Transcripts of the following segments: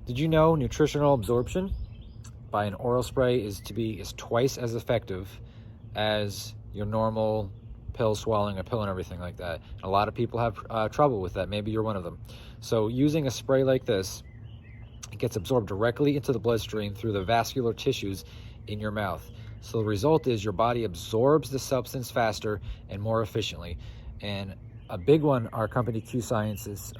Did you know nutritional absorption by an oral spray is twice as effective as your normal pill swallowing a pill and everything like that? A lot of people have trouble with that. Maybe you're one of them. So using a spray like this, it gets absorbed directly into the bloodstream through the vascular tissues in your mouth. So the result is your body absorbs the substance faster and more efficiently. And a big one our company Q Sciences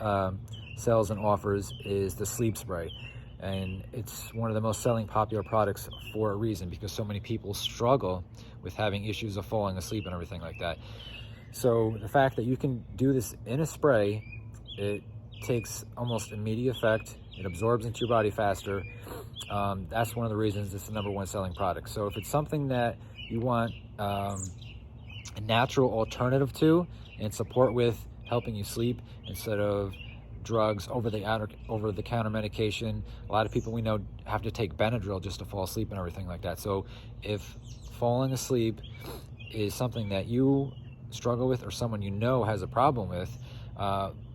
sells and offers is the sleep spray. And it's one of the most selling popular products for a reason, because so many people struggle with having issues of falling asleep and everything like that. So the fact that you can do this in a spray, it takes almost immediate effect. It absorbs into your body faster. That's one of the reasons it's the #1 selling product. So if it's something that you want a natural alternative to and support with helping you sleep instead of drugs, over-the-counter medication. A lot of people we know have to take Benadryl just to fall asleep and everything like that. So if falling asleep is something that you struggle with or someone you know has a problem with,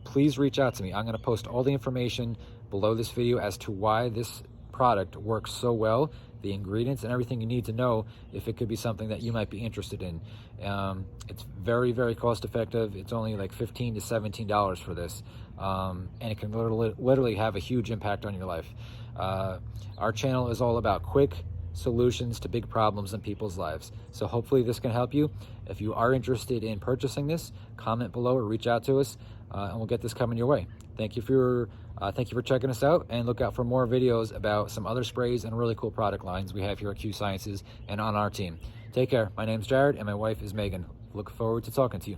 please reach out to me. I'm going to post all the information below this video as to why this product works so well, the ingredients and everything you need to know if it could be something that you might be interested in. It's very, very cost effective. It's only like $15 to $17 for this, and it can literally have a huge impact on your life. Our channel is all about quick solutions to big problems in people's lives. So hopefully this can help you. If you are interested in purchasing this, comment below or reach out to us, and we'll get this coming your way. Thank you for checking us out, and look out for more videos about some other sprays and really cool product lines we have here at Q Sciences and on our team. Take care. My name's Jared and my wife is Megan. Look forward to talking to you.